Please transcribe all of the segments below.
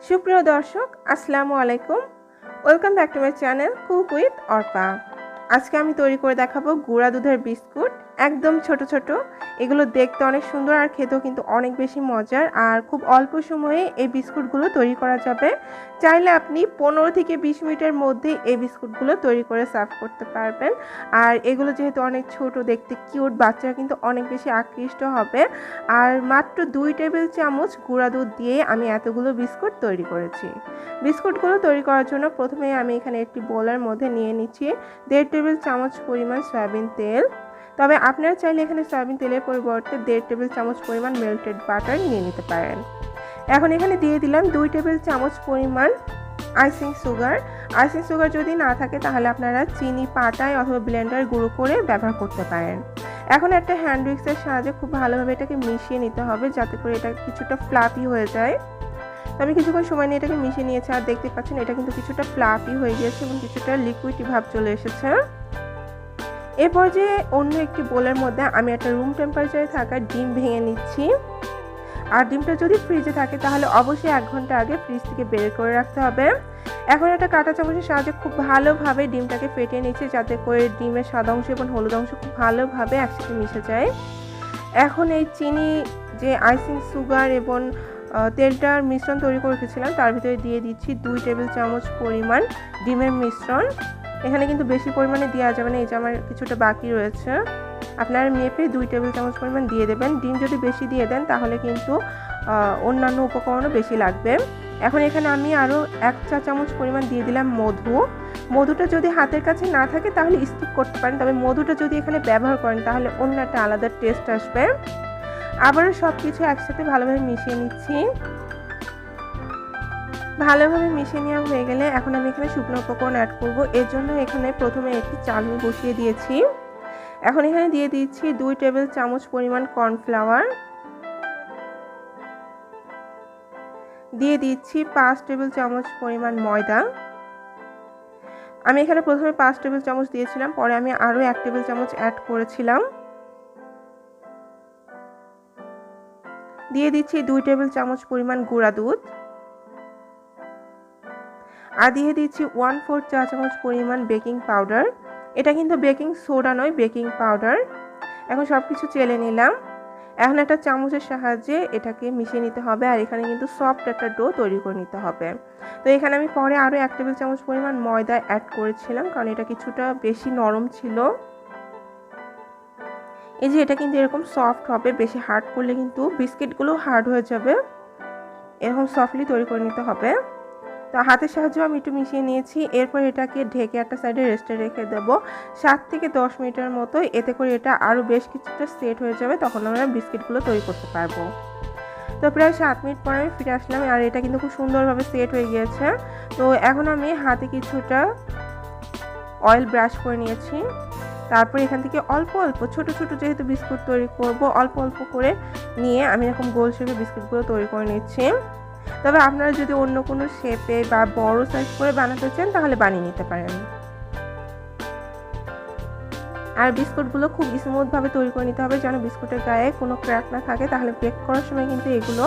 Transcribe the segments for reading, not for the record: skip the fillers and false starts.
সুপ্রিয় দর্শক, আসসালামু আলাইকুম। Welcome back to my channel cook with Arpa. আজকে আমি তৈরি করে দেখাবো গুঁড়া দুধের বিস্কুট, একদম ছোট ছোট। এগুলো দেখতে অনেক সুন্দর আর খেতেও কিন্তু অনেক বেশি মজার, আর খুব অল্প সময়ে এই বিস্কুটগুলো তৈরি করা যাবে। চাইলে আপনি 15 থেকে 20 মিনিটের মধ্যে এই বিস্কুটগুলো তৈরি করে সার্ভ করতে পারবেন। আর এগুলো যেহেতু অনেক ছোট, দেখতে কিউট, বাচ্চারা কিন্তু অনেক বেশি আকৃষ্ট হবে। আর মাত্র 2 টেবিল চামচ গুঁড়া দুধ দিয়ে আমি এতগুলো বিস্কুট তৈরি করেছি। বিস্কুটগুলো তৈরি করার জন্য প্রথমে আমি এখানে একটি বোলের মধ্যে নিয়ে নিচ্ছি 1.5 টেবিল চামচ পরিমাণ সয়াবিন তেল। তবে আপনারা চাইলে এখানে সয়াবিন তেলের পরিবর্তে 1.5 টেবিল চামচ পরিমাণ মেল্টেড বাটার নিয়ে নিতে পারেন। এখন এখানে দিয়ে দিলাম 2 টেবিল চামচ পরিমাণ আইসিং সুগার। আইসিং সুগার যদি না থাকে তাহলে আপনারা চিনি পাটায় অথবা ব্লেন্ডার গুঁড়ো করে ব্যবহার করতে পারেন। এখন একটা হ্যান্ড উইক্সের সাহায্যে খুব ভালোভাবে এটাকে মিশিয়ে নিতে হবে, যাতে করে এটা কিছুটা ফ্লাফি হয়ে যায়। আমি কিছুক্ষণ সময় নিয়ে এটাকে মিশিয়ে নিয়েছি, আর দেখতে পাচ্ছেন এটা কিন্তু কিছুটা ফ্লাফি হয়ে গিয়েছে এবং কিছুটা লিকুইড ভাব চলে এসেছে। এরপর যে অন্য একটি বোলের মধ্যে আমি একটা রুম টেম্পারেচারে থাকা ডিম ভেঙে নিচ্ছি। আর ডিমটা যদি ফ্রিজে থাকে তাহলে অবশ্যই 1 ঘন্টা আগে ফ্রিজ থেকে বের করে রাখতে হবে। এখন একটা কাঁটা চামচের সাহায্যে খুব ভালোভাবে ডিমটাকে ফেটিয়ে নিচ্ছি, যাতে করে ডিমের সাদা অংশ এবং হলুদ অংশ খুব ভালোভাবে একসাথে মিশে যায়। এখন এই চিনি, যে আইসিং সুগার এবং তেলটার মিশ্রণ তৈরি করে রেখেছিলাম, তার ভিতরে দিয়ে দিচ্ছি 2 টেবিল চামচ পরিমাণ ডিমের মিশ্রণ। এখানে কিন্তু বেশি পরিমাণে দেওয়া যাবে না, এই যে আমার কিছুটা বাকি রয়েছে। আপনারা মেপে 2 টেবিল চামচ পরিমাণ দিয়ে দেবেন। ডিম যদি বেশি দিয়ে দেন তাহলে কিন্তু অন্যান্য উপকরণও বেশি লাগবে। এখন এখানে আমি আরও 1 চা চামচ পরিমাণ দিয়ে দিলাম মধু। মধুটা যদি হাতের কাছে না থাকে তাহলে স্কিপ করতে পারেন, তবে মধুটা যদি এখানে ব্যবহার করেন তাহলে অন্য একটা আলাদা টেস্ট আসবে। আবারও সব কিছু একসাথে ভালোভাবে মিশিয়ে নিচ্ছি। ভালোভাবে মিশিয়ে নেওয়া হয়ে গেলে এখন আমি এখানে শুকনো উপকরণ অ্যাড করব। এর জন্য এখানে প্রথমে একটি চালনি বসিয়ে দিয়েছি। এখন এখানে দিয়ে দিচ্ছি 2 টেবিল চামচ পরিমাণ কর্নফ্লাওয়ার, দিয়ে দিচ্ছি 5 টেবিল চামচ পরিমাণ ময়দা। আমি এখানে প্রথমে 5 টেবিল চামচ দিয়েছিলাম, পরে আমি আরও 1 টেবিল চামচ অ্যাড করেছিলাম। দিয়ে দিচ্ছি 2 টেবিল চামচ পরিমাণ গুঁড়া দুধ, আর দিয়ে দিচ্ছি 1/4 চা চামচ পরিমাণ বেকিং পাউডার। এটা কিন্তু বেকিং সোডা নয়, বেকিং পাউডার। এখন সব কিছু চেলে নিলাম। এখন একটা চামচের সাহায্যে এটাকে মিশিয়ে নিতে হবে, আর এখানে কিন্তু সফট একটা ডো তৈরি করে নিতে হবে। তো এখানে আমি পরে আরও 1 টেবিল চামচ পরিমাণ ময়দা অ্যাড করেছিলাম, কারণ এটা কিছুটা বেশি নরম ছিল। এই যে এটা কিন্তু এরকম সফট হবে, বেশি হার্ড করলে কিন্তু বিস্কিটগুলো হার্ড হয়ে যাবে। এরকম সফটলি তৈরি করে নিতে হবে। তো হাতের সাহায্যে আমি একটু মিশিয়ে নিয়েছি। এরপর এটাকে ঢেকে একটা সাইডে রেস্টে রেখে দেবো 7 থেকে 10 মিনিটের মতো। এতে করে এটা আরও বেশ কিছুটা সেট হয়ে যাবে, তখন আমরা বিস্কিটগুলো তৈরি করতে পারবো। তো প্রায় 7 মিনিট পরে আমি ফিরে আসলাম, আর এটা কিন্তু খুব সুন্দরভাবে সেট হয়ে গিয়েছে। তো এখন আমি হাতে কিছুটা অয়েল ব্রাশ করে নিয়েছি। তারপর এখান থেকে অল্প অল্প ছোট ছোট, যেহেতু বিস্কুট তৈরি করব, অল্প অল্প করে নিয়ে আমি এরকম গোল শেপে বিস্কুটগুলো তৈরি করে নিচ্ছি। তবে আপনারা যদি অন্য কোনো শেপে বা বড় সাইজ করে বানাতে চান তাহলে বানিয়ে নিতে পারেন। আর বিস্কুটগুলো খুব স্মুথভাবে তৈরি করে নিতে হবে, যেন বিস্কুটের গায়ে কোনো ক্র্যাক না থাকে, তাহলে বেক করার সময় কিন্তু এগুলো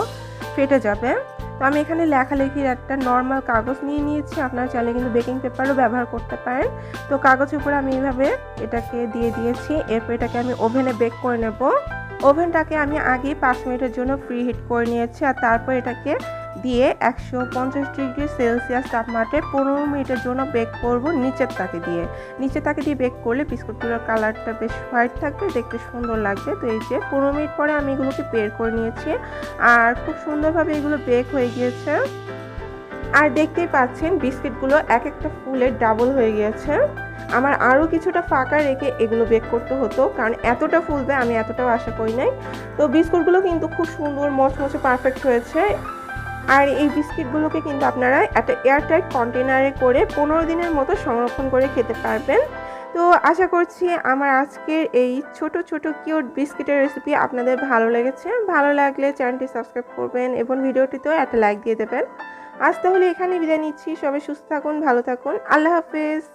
ফেটে যাবে। তো আমি এখানে লেখালেখির একটা নর্মাল কাগজ নিয়ে নিয়েছি, আপনারা চাইলে কিন্তু বেকিং পেপারও ব্যবহার করতে পারেন। তো কাগজের উপরে আমি এইভাবে এটাকে দিয়ে দিয়েছি। এরপর এটাকে আমি ওভেনে বেক করে নেব। ওভেনটাকে আমি আগেই 5 মিনিটের জন্য প্রি হিট করে নিয়েছি, আর তারপর এটাকে দিয়ে 150 ডিগ্রি সেলসিয়াস তাপমাত্রায় 15 মিনিটের জন্য বেক করব নিচের তাকে দিয়ে বেক করলে বিস্কুটগুলোর কালারটা বেশ হোয়াইট থাকবে, দেখতে সুন্দর লাগবে। তো এই যে 15 মিনিট পরে আমি এগুলোকে বের করে নিয়েছি, আর খুব সুন্দরভাবে এগুলো বেক হয়ে গিয়েছে। আর দেখতেই পাচ্ছেন বিস্কিটগুলো এক একটা ফুলে ডাবল হয়ে গিয়েছে। আমার আরও কিছুটা ফাঁকা রেখে এগুলো বেক করতে হতো, কারণ এতটা ফুলবে আমি এতটাও আশা করি নাই। তো বিস্কুটগুলো কিন্তু খুব সুন্দর মচমচে পারফেক্ট হয়েছে। আর এই বিস্কিটগুলোকে কিন্তু আপনারা একটা এয়ারটাইট কন্টেনারে করে 15 দিনের মতো সংরক্ষণ করে খেতে পারবেন। তো আশা করছি আমার আজকের এই ছোট ছোট কিউট বিস্কিটের রেসিপি আপনাদের ভালো লেগেছে। ভালো লাগলে চ্যানেলটি সাবস্ক্রাইব করবেন এবং ভিডিওটিতেও একটা লাইক দিয়ে দেবেন। আজ তাহলে এখানে বিদায় নিচ্ছি। সবাই সুস্থ থাকুন, ভালো থাকুন। আল্লাহ হাফেজ।